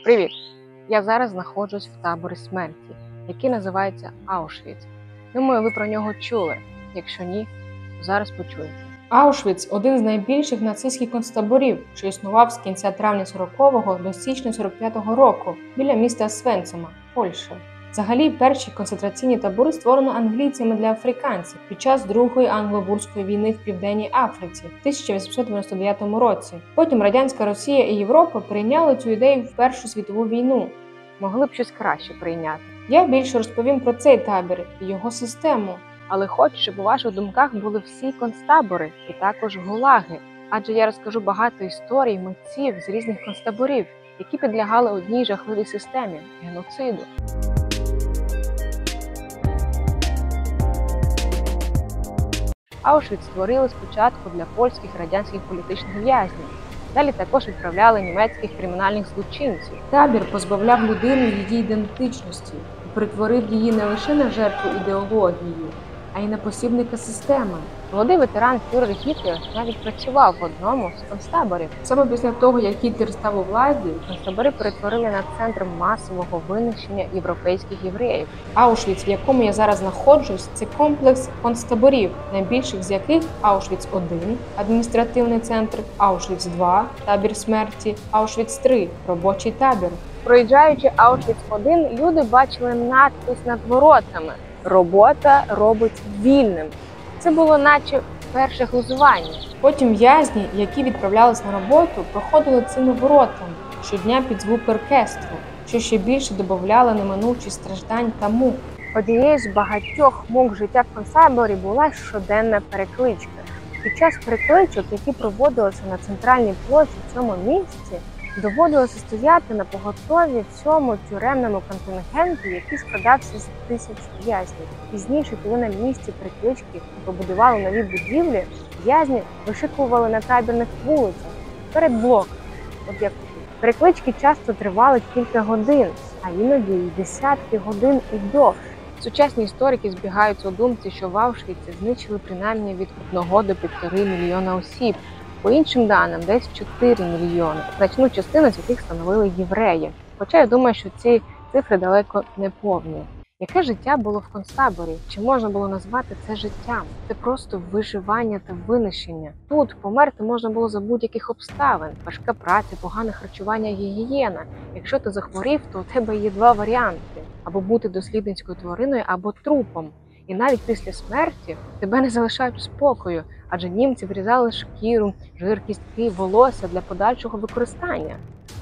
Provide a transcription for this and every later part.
Привіт! Я зараз знаходжусь в таборі смерті, який називається Аушвіц. Думаю, ви про нього чули. Якщо ні, то зараз почуєте. Аушвіц – один з найбільших нацистських концтаборів, що існував з кінця травня 40-го до січня 45-го року біля міста Освенцима, Польща. Взагалі, перші концентраційні табори створено англійцями для африканців під час Другої англо-бурської війни в Південній Африці в 1899 році. Потім Радянська Росія і Європа прийняли цю ідею в Першу світову війну. Могли б щось краще прийняти. Я більше розповім про цей табір і його систему. Але хочу, щоб у ваших думках були всі концтабори і також гулаги. Адже я розкажу багато історій митців з різних концтаборів, які підлягали одній жахливій системі – геноциду. Аушвіц створили спочатку для польських і радянських політичних в'язнів. Далі також відправляли німецьких кримінальних злочинців. Табір позбавляв людину її ідентичності і перетворив її не лише на жертву ідеології, а й на посібника системи. Молодий ветеран фюрер Гітлер навіть працював в одному з концтаборів. Саме після того, як Гітлер став у владі, концтабори перетворили на центр масового винищення європейських євреїв. Аушвіц, в якому я зараз знаходжусь, це комплекс концтаборів, найбільших з яких Аушвіц-1 – адміністративний центр, Аушвіц-2 – табір смерті, Аушвіц-3 – робочий табір. Проїжджаючи Аушвіц-1, люди бачили надпис над воротами «Робота робить вільним». Це було наче перше глузування. Потім в'язні, які відправлялись на роботу, проходили цими воротами щодня під звук оркестру, що ще більше додавало неминучість страждань та мук. Однією з багатьох мук життя в концтаборі була щоденна перекличка. Під час перекличок, які проводилися на центральній площі в цьому місці, доводилося стояти на поготові всьому тюремному контингенту, який складався з 1000 в'язнів. Пізніше, коли на місці переклички побудували нові будівлі, в'язні вишикували на табірних вулицях перед блоком. От як переклички часто тривали кілька годин, а іноді й десятки годин і довше. Сучасні історики збігаються у думці, що в Аушвіці знищили принаймні від 1 до 1,5 мільйона осіб. По іншим даним, десь 4 мільйони, значну частину з яких становили євреї. Хоча я думаю, що ці цифри далеко не повні. Яке життя було в концтаборі? Чи можна було назвати це життям? Це просто виживання та винищення. Тут померти можна було за будь-яких обставин. Важка праця, погане харчування, гігієна. Якщо ти захворів, то у тебе є два варіанти. Або бути дослідницькою твариною, або трупом. І навіть після смерті тебе не залишають у спокою, адже німці врізали шкіру, жир, кістки, волосся для подальшого використання.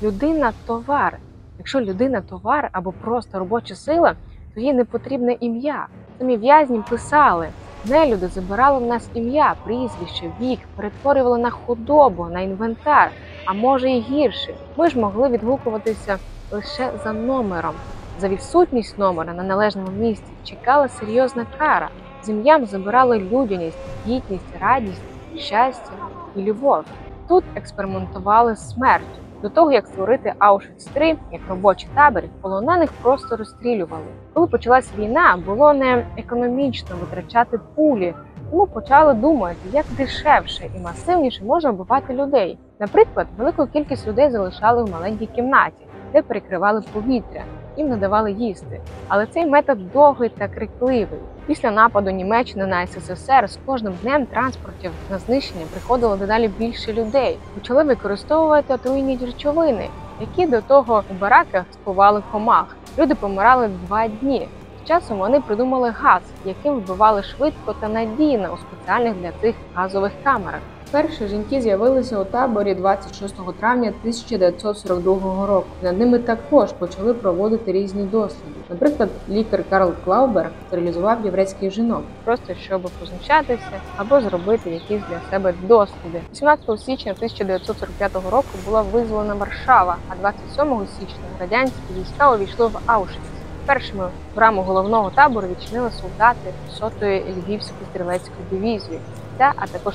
Людина – товар. Якщо людина – товар або просто робоча сила, то їй не потрібне ім'я. Самі в'язні писали. Нелюди забирали в нас ім'я, прізвище, вік, перетворювали на худобу, на інвентар, а може і гірше. Ми ж могли відгукуватися лише за номером. За відсутність номера на належному місці чекала серйозна кара. З ім'ям забирали людяність, гідність, радість, щастя і любов. Тут експериментували з смертю. До того, як створити Аушвіц-3 як робочий табір, полонених просто розстрілювали. Коли почалась війна, було не економічно витрачати пулі, тому почали думати, як дешевше і масивніше можна вбивати людей. Наприклад, велику кількість людей залишали в маленькій кімнаті, де перекривали повітря. Їм надавали їсти. Але цей метод довгий та крикливий. Після нападу Німеччини на СССР з кожним днем транспортів на знищення приходило дедалі більше людей. Почали використовувати отруйні речовини, які до того у бараках спували комах. Люди помирали 2 дні. З часом вони придумали газ, яким вбивали швидко та надійно у спеціальних для цих газових камерах. Перші жінки з'явилися у таборі 26 травня 1942 року. Над ними також почали проводити різні досліди. Наприклад, лікар Карл Клаубер стерилізував єврейських жінок. Просто щоб познущатися або зробити якісь для себе досліди. 18 січня 1945 року була визволена Варшава, а 27 січня радянські війська увійшли в Аушвіц. Першими браму головного табору відчинили солдати 100-ї Львівської стрілецької дивізії. А також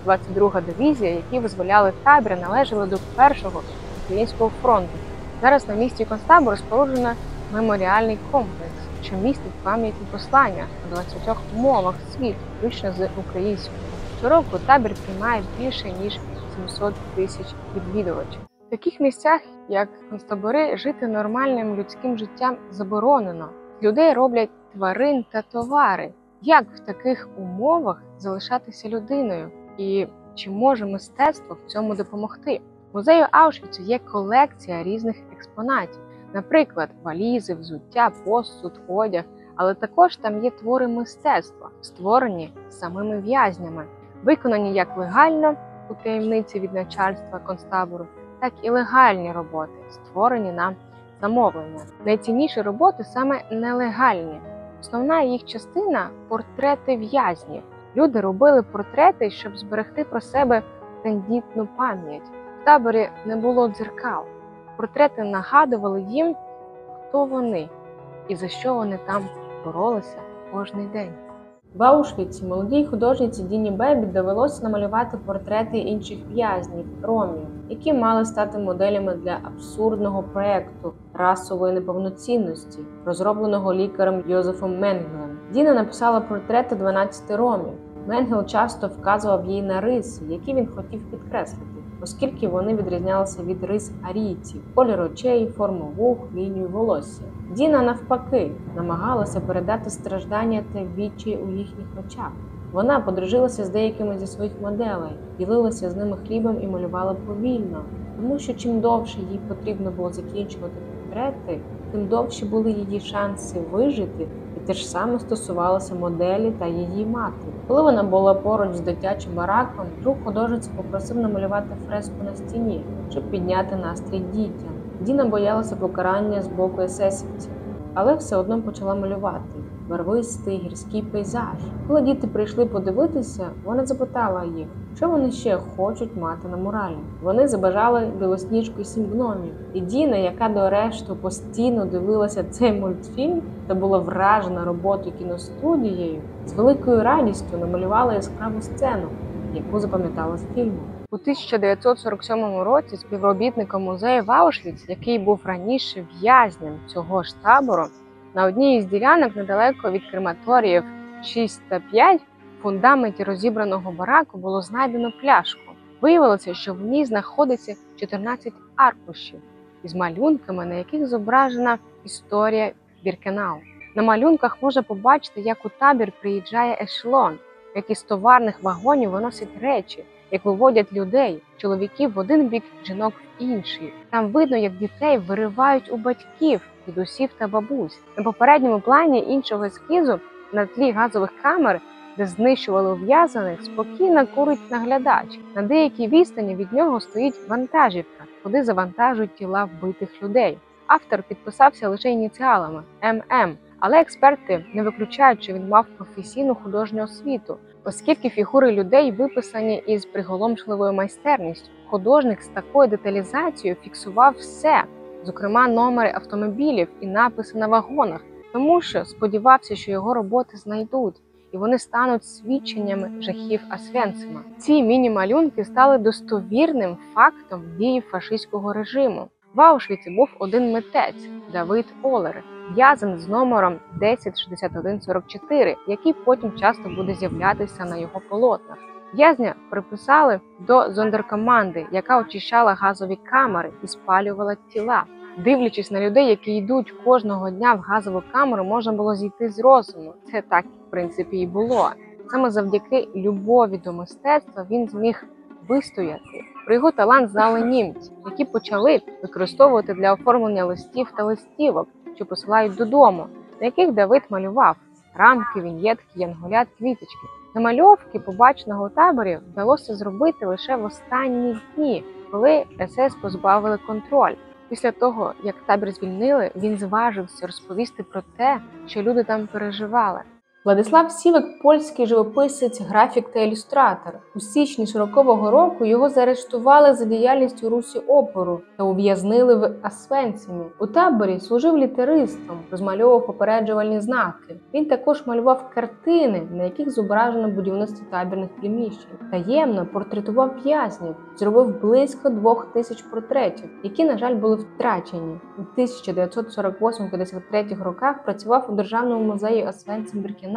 322-га дивізія, які визволяли табір, належали до Першого українського фронту. Зараз на місці концтабору споруджено меморіальний комплекс, що містить пам'ятні послання на 20 мовах світу, включно з українською. Щороку табір приймає більше ніж 700 тисяч відвідувачів. В таких місцях як концтабори жити нормальним людським життям заборонено. З людей роблять тварин та товари. Як в таких умовах залишатися людиною? І чи може мистецтво в цьому допомогти? В музею Аушвіцу є колекція різних експонатів. Наприклад, валізи, взуття, посуд, одяг. Але також там є твори мистецтва, створені самими в'язнями, виконані як легально у таємниці від начальства концтабору, так і легальні роботи, створені на замовлення. Найцінніші роботи саме нелегальні. Основна їх частина – портрети в'язнів. Люди робили портрети, щоб зберегти про себе тендітну пам'ять. В таборі не було дзеркал. Портрети нагадували їм, хто вони і за що вони там боролися кожний день. В Аушвіці молодій художниці Діні Бебі довелося намалювати портрети інших в'язнів – ромів, які мали стати моделями для абсурдного проєкту расової неповноцінності, розробленого лікарем Йозефом Менгелем. Діна написала портрети 12 ромів. Менгел часто вказував їй на риси, які він хотів підкреслити, оскільки вони відрізнялися від рис арійців – колір очей, форму вух, лінію волосся. Діна, навпаки, намагалася передати страждання та відчай у їхніх очах. Вона подружилася з деякими зі своїх моделей, ділилася з ними хлібом і малювала повільно, тому що чим довше їй потрібно було закінчувати портрети, тим довші були її шанси вижити, і те ж саме стосувалося моделі та її матері. Коли вона була поруч з дитячим бараком, друг художниці попросив намалювати фреску на стіні, щоб підняти настрій дітям. Діна боялася покарання з боку есесівців, але все одно почала малювати барвистий гірський пейзаж. Коли діти прийшли подивитися, вона запитала їх, що вони ще хочуть мати на муралі. Вони забажали Білосніжку і 7 гномів. І Діна, яка до решту постійно дивилася цей мультфільм та була вражена роботою кіностудією, з великою радістю намалювала яскраву сцену, яку запам'ятала з фільму. У 1947 році співробітником музею в Аушвіц, який був раніше в'язнем цього ж табору, на одній із ділянок недалеко від крематоріїв 6 та 5 в фундаменті розібраного бараку було знайдено пляшку. Виявилося, що в ній знаходиться 14 аркушів із малюнками, на яких зображена історія Біркенау. На малюнках можна побачити, як у табір приїжджає ешелон, як із товарних вагонів виносять речі, як виводять людей, чоловіків в один бік, жінок в інший. Там видно, як дітей виривають у батьків, дідусів та бабусь. На попередньому плані іншого ескізу на тлі газових камер, де знищували ув'язаних, спокійно курить наглядач. На деякій відстані від нього стоїть вантажівка, куди завантажують тіла вбитих людей. Автор підписався лише ініціалами – ММ, але експерти не виключають, що він мав професійну художню освіту, оскільки фігури людей виписані із приголомшливою майстерністю. Художник з такою деталізацією фіксував все, зокрема номери автомобілів і написи на вагонах, тому що сподівався, що його роботи знайдуть, і вони стануть свідченнями жахів Освенцима. Ці міні-малюнки стали достовірним фактом дії фашистського режиму. В Аушвіці був один митець – Давид Олер, в'язень з номером 106144, який потім часто буде з'являтися на його полотнах. В'язня приписали до зондеркоманди, яка очищала газові камери і спалювала тіла. Дивлячись на людей, які йдуть кожного дня в газову камеру, можна було зійти з розуму. Це так, в принципі, і було. Саме завдяки любові до мистецтва він зміг вистояти. Про його талант знали німці, які почали використовувати для оформлення листів та листівок, що посилають додому, на яких Давид малював рамки, віньєтки, янголят, квіточки. Намальовки побаченого у таборі вдалося зробити лише в останні дні, коли СС позбавили контроль. Після того, як табір звільнили, він зважився розповісти про те, що люди там переживали. Владислав Сівик – польський живописець, графік та ілюстратор. У січні 40-го року його заарештували за діяльність у русі опору та ув'язнили в Освенцимі. У таборі служив літеристом, розмальовував попереджувальні знаки. Він також малював картини, на яких зображено будівництво табірних приміщень. Таємно портретував в'язнів, зробив близько 2000 портретів, які, на жаль, були втрачені. У 1948-53 роках працював у Державному музеї Освенцим-Біркенау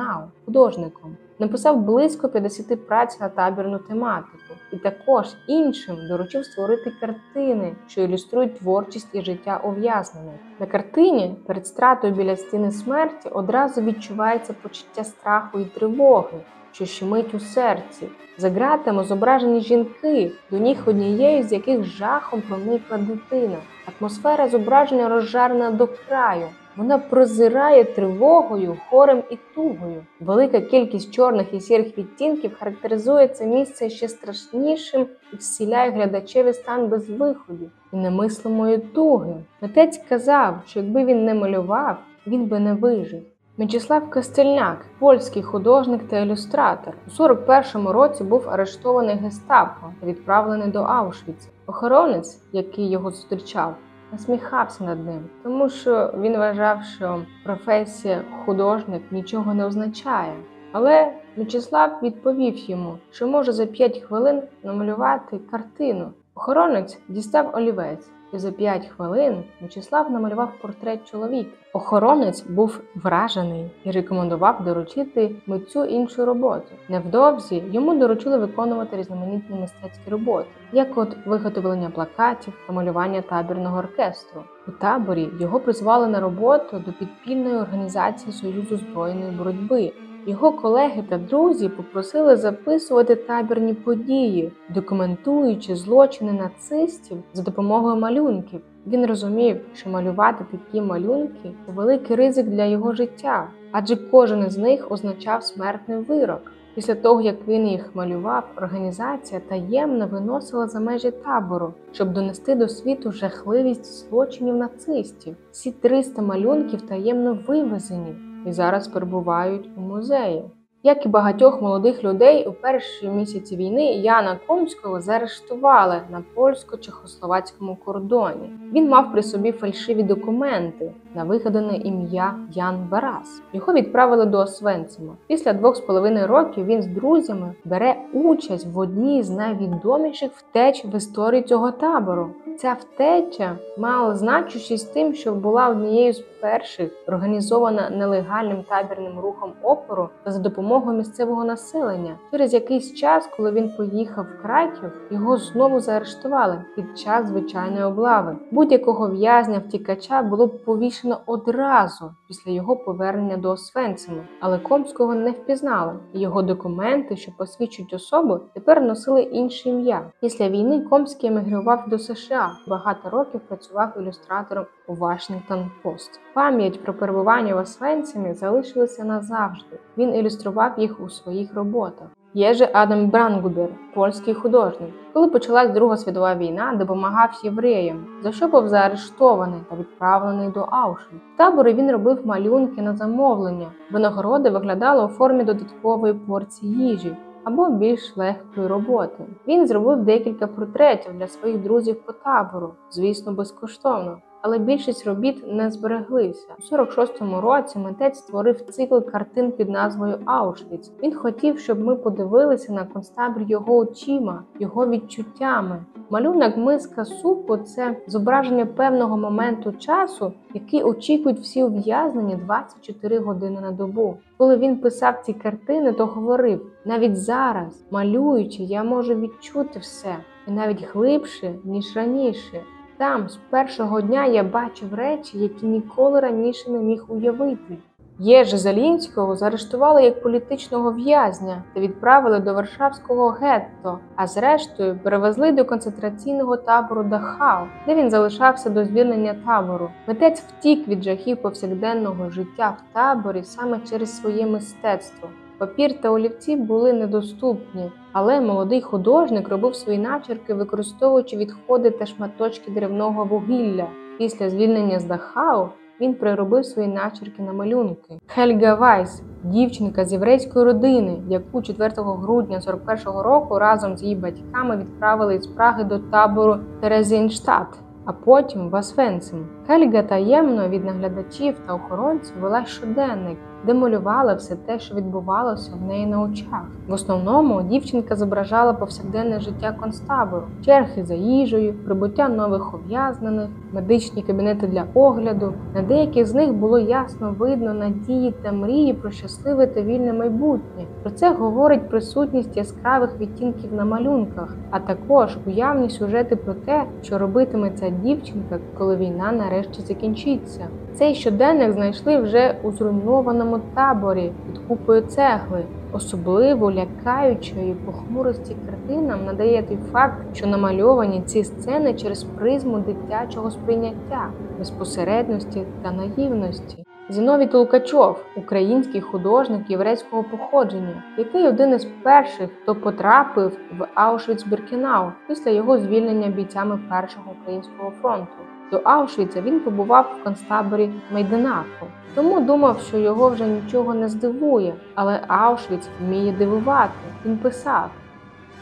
художником. Написав близько 50 праць на табірну тематику. і також іншим доручив створити картини, що ілюструють творчість і життя ув'язнених. На картині перед стратою біля стіни смерті одразу відчувається почуття страху і тривоги, що щемить у серці. За ґратами зображені жінки, до ніг однією з яких жахом проникла дитина. Атмосфера зображення розжарена до краю. Вона прозирає тривогою, горем і тугою. Велика кількість чорних і сірих відтінків характеризує це місце ще страшнішим і вселяє глядачеві стан безвиходу і немислимої туги. Митець казав, що якби він не малював, він би не вижив. М'ячеслав Костельняк, польський художник та ілюстратор, у 41-му році був арештований гестапо та відправлений до Аушвіца. Охоронець, який його зустрічав, насміхався над ним, тому що він вважав, що професія художник нічого не означає. Але М'ячеслав відповів йому, що може за 5 хвилин намалювати картину. Охоронець дістав олівець, і за 5 хвилин М'ячеслав намалював портрет чоловіка. Охоронець був вражений і рекомендував доручити митцю іншу роботу. Невдовзі йому доручили виконувати різноманітні мистецькі роботи, як от виготовлення плакатів та малювання табірного оркестру. У таборі його призвали на роботу до підпільної організації Союзу збройної боротьби. Його колеги та друзі попросили записувати табірні події, документуючи злочини нацистів за допомогою малюнків. Він розумів, що малювати такі малюнки – великий ризик для його життя, адже кожен із них означав смертний вирок. Після того, як він їх малював, організація таємно виносила за межі табору, щоб донести до світу жахливість злочинів нацистів. Всі 300 малюнків таємно вивезені і зараз перебувають у музеї. Як і багатьох молодих людей, у перші місяці війни Яна Комського заарештували на польсько-чехословацькому кордоні. Він мав при собі фальшиві документи на вигадане ім'я Ян Барас. Його відправили до Освенцима. Після 2,5 років він з друзями бере участь в одній з найвідоміших втеч в історії цього табору. Ця втеча мала значущість тим, що була однією з перших організована нелегальним табірним рухом опору та за допомогою місцевого населення. Через якийсь час, коли він поїхав в Краків, його знову заарештували під час звичайної облави. Будь-якого в'язня-втікача було б повішено одразу після його повернення до Освенцима. Але Комського не впізнали, і його документи, що посвідчують особу, тепер носили інше ім'я. Після війни Комський емігрував до США. Багато років працював ілюстратором у Washington Post. Пам'ять про перебування в Освенцимі залишилася назавжди. Він ілюстрував їх у своїх роботах. Єжи Адам Брангубер, польський художник. Коли почалась Друга світова війна, допомагав євреям, за що був заарештований та відправлений до Аушвіца. В таборі він робив малюнки на замовлення. Винагороди виглядали у формі додаткової порції їжі або більш легкої роботи. Він зробив декілька портретів для своїх друзів по табору, звісно, безкоштовно. Але більшість робіт не збереглися. У 46-му році митець створив цикл картин під назвою «Аушвіц». Він хотів, щоб ми подивилися на концтабір його очима, його відчуттями. Малюнок «Миска супу» – це зображення певного моменту часу, який очікують всі ув'язнені 24 години на добу. Коли він писав ці картини, то говорив: «Навіть зараз, малюючи, я можу відчути все, і навіть глибше, ніж раніше. Там, з першого дня, я бачив речі, які ніколи раніше не міг уявити». Єжи Залінського заарештували як політичного в'язня та відправили до Варшавського гетто, а зрештою перевезли до концентраційного табору Дахау, де він залишався до звільнення табору. Митець втік від жахів повсякденного життя в таборі саме через своє мистецтво. Папір та олівці були недоступні, але молодий художник робив свої начерки, використовуючи відходи та шматочки деревного вугілля. Після звільнення з Дахау він приробив свої начерки на малюнки. Хельга Вайс – дівчинка з єврейської родини, яку 4 грудня 41-го року разом з її батьками відправили із Праги до табору Терезінштадт, а потім в Освенцим. Хельга таємно від наглядачів та охоронців вела щоденник. де малювала все те, що відбувалося в неї на очах. В основному дівчинка зображала повсякденне життя концтабору, черги за їжею, прибуття нових ув'язнених, медичні кабінети для огляду. На деяких з них було ясно видно надії та мрії про щасливе та вільне майбутнє. Про це говорить присутність яскравих відтінків на малюнках, а також уявні сюжети про те, що робитиме ця дівчинка, коли війна нарешті закінчиться. Цей щоденник знайшли вже у зруйнованому таборі під купою цегли. Особливо лякаючої похмурості картинам надає той факт, що намальовані ці сцени через призму дитячого сприйняття, безпосередності та наївності. Зіновій Толкачов – український художник єврейського походження, який один із перших, хто потрапив в Аушвіц-Біркенау після його звільнення бійцями Першого українського фронту. До Аушвіца він побував в концтаборі Майданаку, тому думав, що його вже нічого не здивує. Але Аушвіц вміє дивувати. Він писав: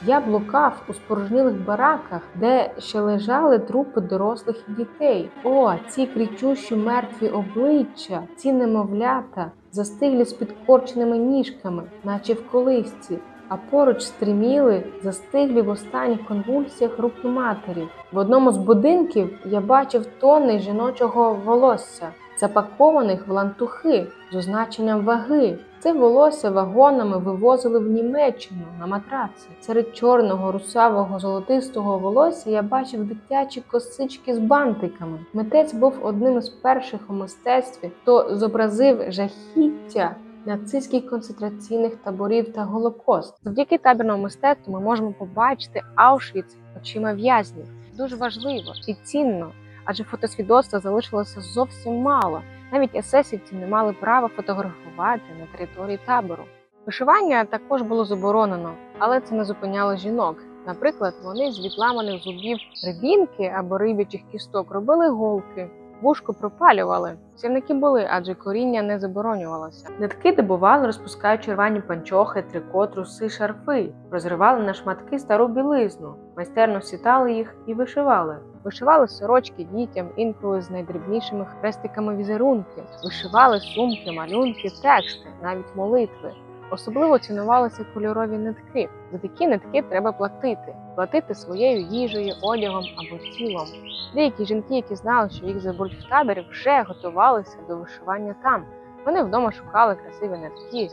«Я блукав у спорожнілих бараках, де ще лежали трупи дорослих і дітей. О, ці кричущі мертві обличчя, ці немовлята, застиглі з підкорченими ніжками, наче в колисці, а поруч стриміли, застиглі в останніх конвульсіях руки матері. В одному з будинків я бачив тонни жіночого волосся, запакованих в лантухи з означенням ваги. Це волосся вагонами вивозили в Німеччину на матраці. Серед чорного, русавого, золотистого волосся я бачив дитячі косички з бантиками. Митець був одним із перших у мистецтві, хто зобразив жахіття нацистських концентраційних таборів та Голокост. Завдяки табірному мистецтву ми можемо побачити Аушвіц очима в'язнів. Дуже важливо і цінно, адже фотосвідоцтва залишилося зовсім мало. Навіть есесівці не мали права фотографувати на території табору. Вишивання також було заборонено, але це не зупиняло жінок. Наприклад, вони з відламаних зубів рибінки або риб'ячих кісток робили голки, вушко пропалювали. Сірники були, адже коріння не заборонювалося. Нитки добували, розпускаючи рвані панчохи, трико, труси, шарфи. Розривали на шматки стару білизну, майстерно сітали їх і вишивали. Вишивали сорочки дітям, інколи з найдрібнішими хрестиками візерунки. Вишивали сумки, малюнки, тексти, навіть молитви. Особливо цінувалися кольорові нитки. За такі нитки треба платити. Платити своєю їжею, одягом або тілом. Деякі жінки, які знали, що їх заберуть в табір, вже готувалися до вишивання там. Вони вдома шукали красиві нитки,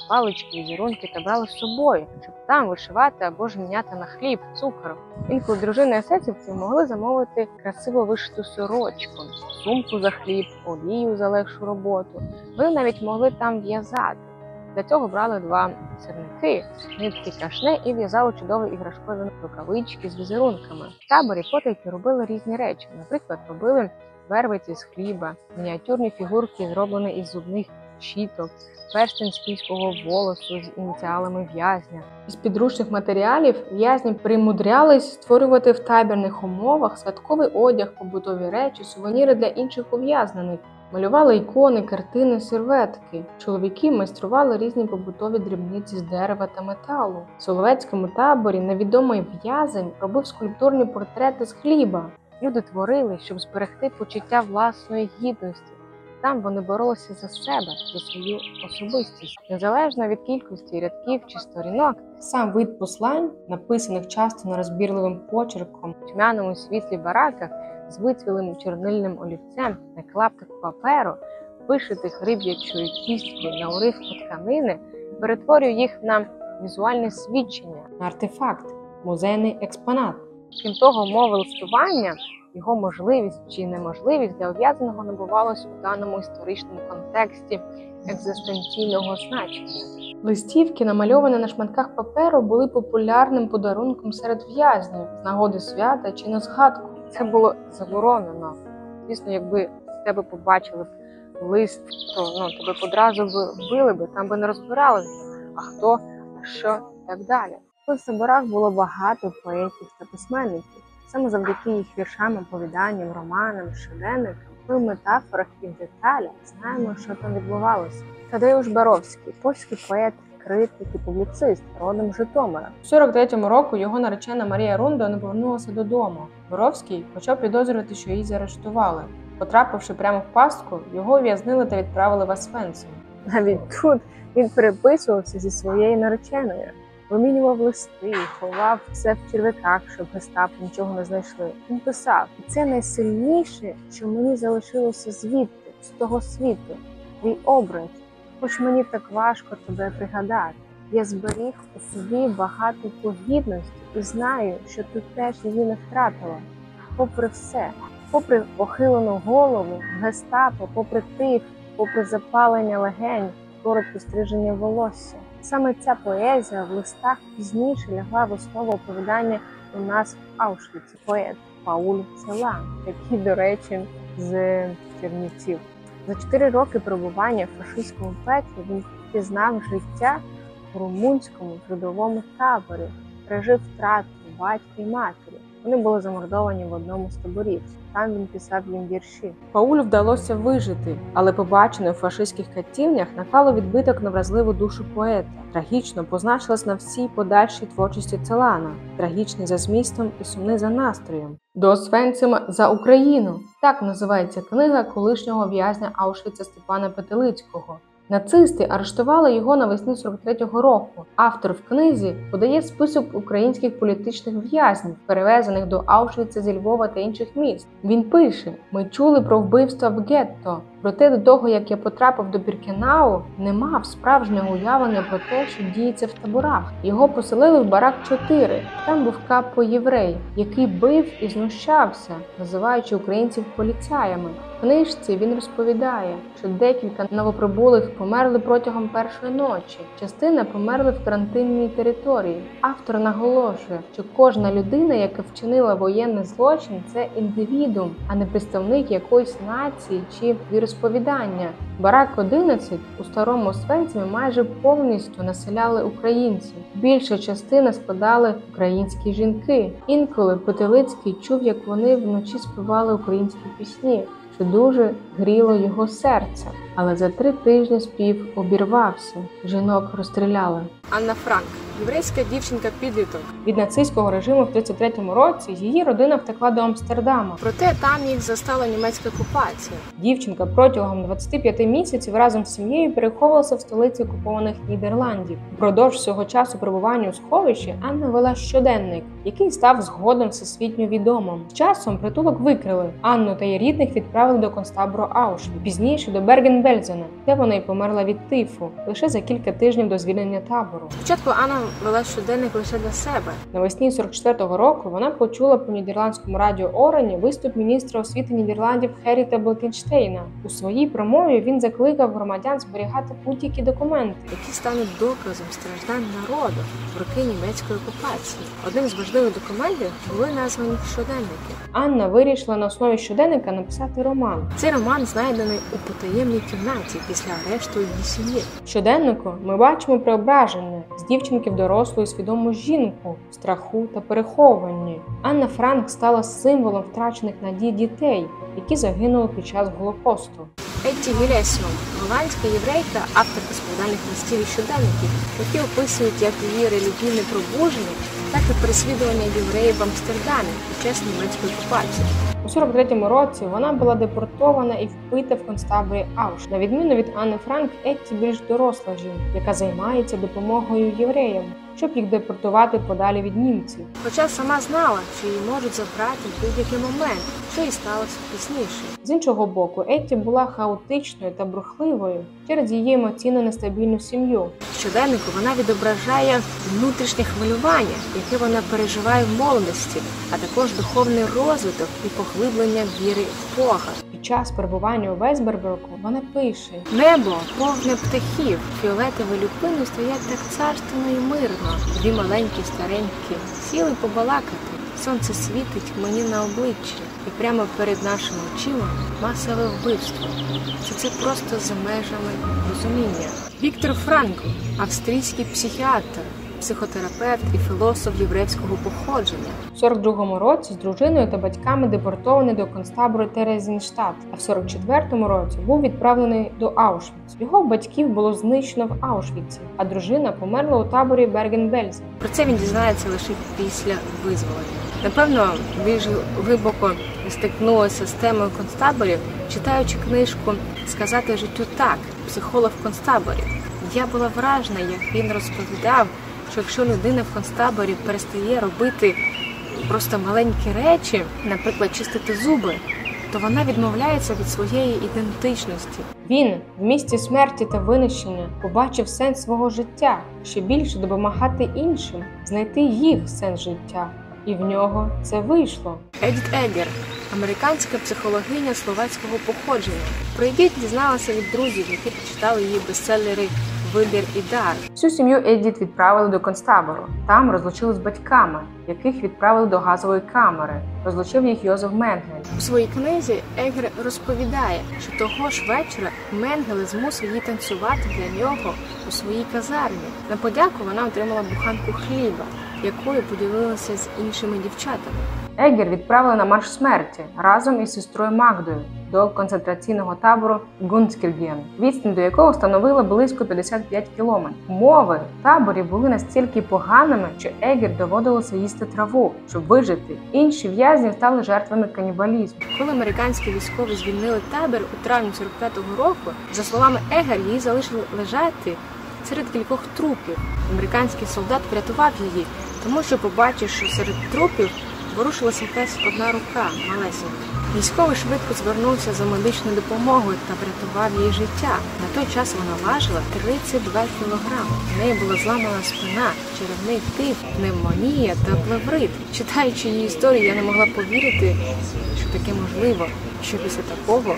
палички, візерунки та брали з собою, щоб там вишивати або ж міняти на хліб, цукор. Інколи дружини есесівців могли замовити красиво вишиту сорочку, сумку за хліб, олію за легшу роботу. Вони навіть могли там в'язати. Для цього брали два сірники, нитки кашне і в'язали чудові іграшкові рукавички з візерунками. В таборі потайки робили різні речі. Наприклад, робили вервиці з хліба, мініатюрні фігурки, зроблені із зубних щіток, перстень з кінського волосу з ініціалами в'язня. Із підручних матеріалів в'язні примудрялись створювати в табірних умовах святковий одяг, побутові речі, сувеніри для інших ув'язнених. Малювали ікони, картини, серветки. Чоловіки майстрували різні побутові дрібниці з дерева та металу. В Соловецькому таборі невідомий в'язень робив скульптурні портрети з хліба. Люди творили, щоб зберегти почуття власної гідності. Там вони боролися за себе, за свою особистість. Незалежно від кількості рядків чи сторінок, сам вид послань, написаних часто нерозбірливим почерком, в тьмяному світлі бараках, з вицвілим чорнильним олівцем на клаптику паперу, вишитих риб'ячою кісткою на уривку тканини, перетворює їх на візуальне свідчення, на артефакт, музейний експонат. Крім того, мови листування, його можливість чи неможливість для ув'язненого набувалось у даному історичному контексті екзистенційного значення. Листівки, намальовані на шматках паперу, були популярним подарунком серед в'язнів з нагоди свята чи на згадку. Це було заборонено. Звісно, якби тебе побачили б лист, то тебе одразу вбили б, там би не розбиралися, а хто, а що і так далі. У таборах було багато поетів та письменників. Саме завдяки їх віршам, оповіданням, романам, щоденникам, ми в метафорах і в деталях знаємо, що там відбувалося. Тадеуш Боровський – польський поет, критик і публіцист, родом з Житомира. У 43-му року його наречена Марія Рундо не повернулася додому. Боровський почав підозрювати, що її заарештували. Потрапивши прямо в пастку, його ув'язнили та відправили в Освенцим. Навіть тут він переписувався зі своєю нареченою, вимінював листи, ховав все в червяках, щоб гестапо нічого не знайшли. Він писав: «Це найсильніше, що мені залишилося звідти, з того світу, твій образ. Хоч мені так важко тебе пригадати. Я зберіг у собі багато гідності і знаю, що ти теж її не втратила. Попри все, попри похилену голову, гестапо, попри тиф, попри запалення легень, коротко стриження волосся. Саме ця поезія в листах пізніше лягла в основу оповідання «У нас в Аушвіці» поет Пауль Целан, який, до речі, з Чернівців. За 4 роки перебування в фашистському пеклі він пізнав життя в румунському трудовому таборі, пережив втрату батька і матері. Вони були замордовані в одному з таборів. Там він писав їм вірші. Паулю вдалося вижити, але побачене у фашистських катівнях наклало відбиток на вразливу душу поета. Трагічно позначилось на всій подальшій творчості Целана, трагічний за змістом і сумний за настроєм. «До Освенцима за Україну» – так називається книга колишнього в'язня Аушвіца Степана Петелицького. Нацисти арештували його навесні 43-го року. Автор в книзі подає список українських політичних в'язнів, перевезених до Аушвіца зі Львова та інших міст. Він пише: «Ми чули про вбивства в гетто. Проте до того, як я потрапив до Біркенау, не мав справжнього уявлення про те, що діється в таборах. Його поселили в барак 4. Там був капо-єврей, який бив і знущався, називаючи українців поліцаями. В книжці він розповідає, що декілька новоприбулих померли протягом першої ночі. Частина померли в карантинній території. Автор наголошує, що кожна людина, яка вчинила воєнний злочин, це індивідуум, а не представник якоїсь нації чи віросповідання. Барак 11 у Старому Освенцимі майже повністю населяли українці. Більша частина складали українські жінки. Інколи Петелицький чув, як вони вночі співали українські пісні, що дуже гріло його серце. Але за 3 тижні спів обірвався. Жінок розстріляли. Анна Франк – єврейська дівчинка-підліток. Від нацистського режиму в 33-му році її родина втекла до Амстердама. Проте там їх застала німецька окупація. Дівчинка протягом 25 місяців разом з сім'єю переховувалася в столиці окупованих Нідерландів. Впродовж всього часу перебування у сховищі Анна вела щоденник, який став згодом всесвітньо відомим. З часом притулок викрили. Анну та її рідних відправили до концтабору Аушвіц, пізніше до Берген-Бельзена, де вона й померла від тифу лише за кілька тижнів до звільнення табору. Спочатку Анна вела щоденник лише для себе. Навесні 44-го року вона почула по нідерландському радіо Орені виступ міністра освіти Нідерландів Герріта Блокенштейна. У своїй промові він закликав громадян зберігати будь-які документи, які стануть доказом страждань народу в роки німецької окупації. Одним з важливих документів були названі щоденники. Анна вирішила на основі щоденника написати роман. Цей роман знайдений у потаємній кімнаті після арешту її сім'ї. В щоденнику ми бачимо преображення з дівчинки в дорослу і свідому жінку, страху та переховуванні. Анна Франк стала символом втрачених надій дітей, які загинули під час Голокосту. Етті Гілесіон – голландська єврейка, авторка сповідальних листів і щоденників, які описують як її релігійне пробудження, так і переслідування євреїв в Амстердамі під час німецької окупації. У 43-му році вона була депортована і вбита в концтаборі Аушвіц. На відміну від Анни Франк, Етті більш доросла жінка, яка займається допомогою євреям, щоб їх депортувати подалі від німців. Хоча сама знала, що її можуть забрати в будь-який момент, що і сталося пізніше. З іншого боку, Етті була хаотичною та брехливою через її емоційно нестабільну сім'ю. В щоденнику вона відображає внутрішнє хвилювання, яке вона переживає в молодості, а також духовний розвиток і поглиблення віри в Бога. Під час перебування у Весберберку вона пише: «Небо повне птахів, фіолетові люпини стоять так царственно і мирно. 2 маленькі старенькі сіли побалакати. Сонце світить мені на обличчя, і прямо перед нашими очима масове вбивство. Це просто за межами розуміння». Віктор Франкл – австрійський психіатр, психотерапевт і філософ єврейського походження. У 42-му році з дружиною та батьками депортований до концтабору Терезінштадт, а в 44-му році був відправлений до Аушвіц. Його батьків було знищено в Аушвіці, а дружина померла у таборі Берген-Бельзен. Про це він дізнається лише після визволення. Напевно, більш глибоко стикнулася з темою концтаборів, читаючи книжку «Сказати життю так. Психолог в концтаборі». Я була вражена, як він розповідав, що якщо людина в концтаборі перестає робити просто маленькі речі, наприклад, чистити зуби, то вона відмовляється від своєї ідентичності. Він в місті смерті та винищення побачив сенс свого життя, ще більше допомагати іншим, знайти їх сенс життя. І в нього це вийшло. Едіт Еггер – американська психологиня словацького походження. Про Едіт дізналася від друзів, які прочитали її бестселери «Вибір і дар». Всю сім'ю Едіт відправили до концтабору. Там розлучили з батьками, яких відправили до газової камери. Розлучив їх Йозеф Менгель. У своїй книзі Еггер розповідає, що того ж вечора Менгель змусив її танцювати для нього у своїй казармі. На подяку вона отримала буханку хліба, якою поділилася з іншими дівчатами. Еггер відправили на марш смерті разом із сестрою Магдою до концентраційного табору Гунцкірген, відстань до якого становила близько 55 кілометрів. Умови в таборі були настільки поганими, що Еггер доводилося їсти траву, щоб вижити. Інші в'язні стали жертвами канібалізму. Коли американські військові звільнили табір у травні 45-го року, за словами Еггер, її залишили лежати серед кількох трупів. Американський солдат врятував її, тому що побачив, що серед трупів ворушилася якась одна рука, малесенька. Військовий швидко звернувся за медичною допомогою та врятував їй життя. На той час вона важила 32 кілограми. В неї була зламана спина, черевний тиф, пневмонія та плеврит. Читаючи її історію, я не могла повірити, що таке можливо, що після такого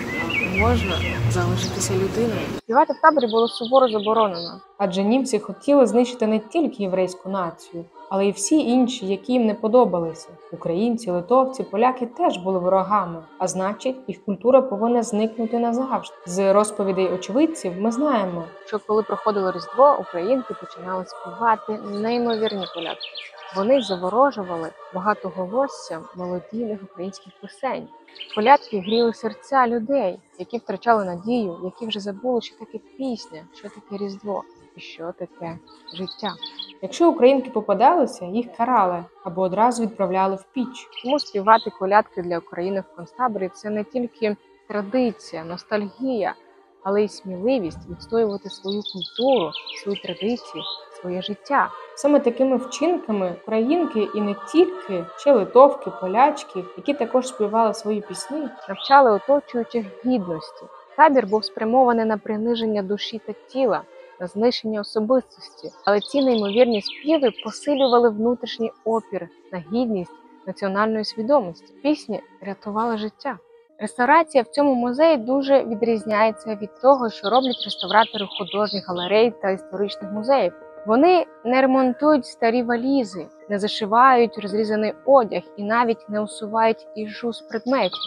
можна залишитися людиною. Співати в таборі було суворо заборонено. Адже німці хотіли знищити не тільки єврейську націю, але й всі інші, які їм не подобалися. Українці, литовці, поляки теж були ворогами, а значить, їх культура повинна зникнути назавжди. З розповідей очевидців ми знаємо, Що коли проходило Різдво, українки починали співати неймовірні колядки. Вони заворожували багатоголоссям мелодійних українських пісень. Колядки гріли серця людей, які втрачали надію, які вже забули, що таке пісня, що таке Різдво і що таке життя. якщо українки попадалися, їх карали або одразу відправляли в піч. Тому співати колядки для України в концтаборі – це не тільки традиція, ностальгія, але й сміливість відстоювати свою культуру, свої традиції, своє життя. Саме такими вчинками українки і не тільки, ще литовки, полячки, які також співали свої пісні, Навчали оточуючих гідності. Табір був спрямований на приниження душі та тіла, на знищення особистості. Але ці неймовірні співи посилювали внутрішній опір на гідність національної свідомості. Пісні рятували життя. Реставрація в цьому музеї дуже відрізняється від того, що роблять реставратори художніх галерей та історичних музеїв. Вони не ремонтують старі валізи, не зашивають розрізаний одяг і навіть не усувають іжу з предметів.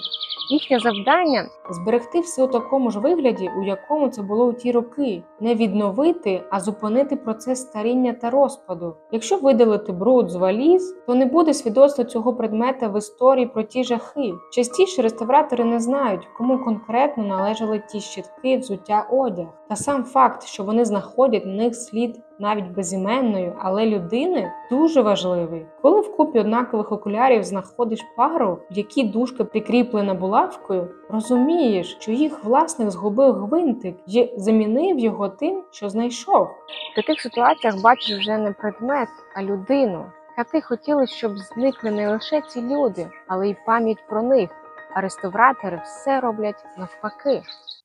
Їхнє завдання – зберегти все у такому ж вигляді, у якому це було у ті роки. Не відновити, а зупинити процес старіння та розпаду. Якщо видалити бруд з валіз, то не буде свідоцтва цього предмета в історії про ті жахи. Частіше реставратори не знають, кому конкретно належали ті щітки, взуття, одяг. Та сам факт, що вони знаходять на них слід навіть безіменної, але людини, дуже важливий. Коли в купі однакових окулярів знаходиш пару, в якій дужка прикріплена булавкою, розумієш, що їх власник згубив гвинтик і замінив його тим, що знайшов. в таких ситуаціях бачиш вже не предмет, а людину. Кати хотіли, щоб зникли не лише ці люди, але й пам'ять про них. А реставратори все роблять навпаки.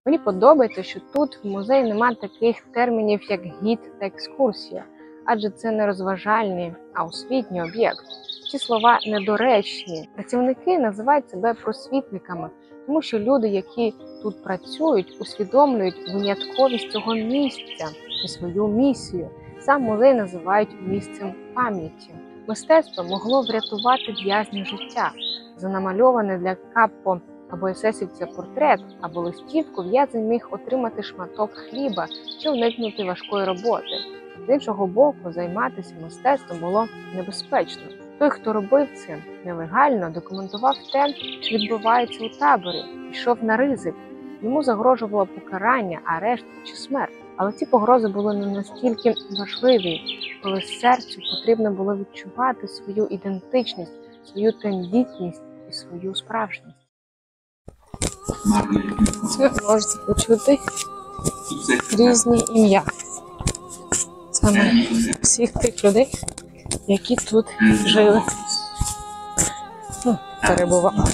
Мені подобається, що тут в музеї немає таких термінів, як гід та екскурсія, адже це не розважальний, а освітній об'єкт. Ці слова недоречні. Працівники називають себе просвітниками, тому що люди, які тут працюють, усвідомлюють винятковість цього місця і свою місію. Сам музей називають місцем пам'яті. Мистецтво могло врятувати в'язню життя. За намальований для каппо або есесівця портрет або листівку в'язень міг отримати шматок хліба чи уникнути важкої роботи. З іншого боку, займатися мистецтвом було небезпечно. Той, хто робив це нелегально, документував те, що відбувається у таборі, йшов на ризик. Йому загрожувало покарання, арешт чи смерть. Але ці погрози були не настільки важливі, коли серцю потрібно було відчувати свою ідентичність, свою тендітність і свою справжність. Це можете почути різні ім'я. Саме всіх тих людей, які тут жили. Перебували.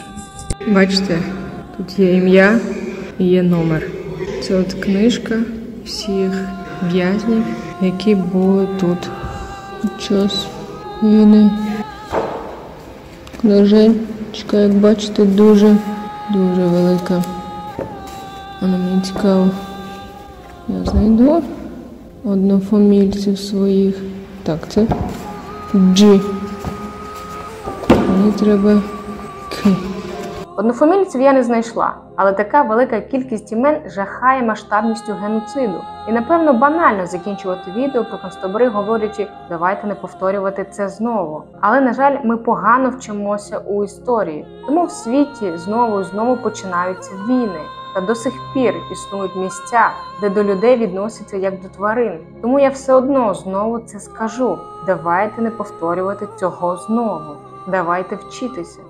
Бачите, тут є ім'я і є номер. Це от книжка всіх в'язнів, які були тут під час війни. Книжечка, як бачите, дуже велика. Вона мені цікаво. Я знайду однофамільців своїх. Так, це G. Мені треба К. Однофамільців я не знайшла, але така велика кількість імен жахає масштабністю геноциду. І, напевно, банально закінчувати відео про концтабори, говорячи, давайте не повторювати це знову. Але, на жаль, ми погано вчимося у історії. Тому в світі знову і знову починаються війни. Та до сих пір існують місця, де до людей відносяться як до тварин. Тому я все одно знову це скажу. Давайте не повторювати цього знову. Давайте вчитися.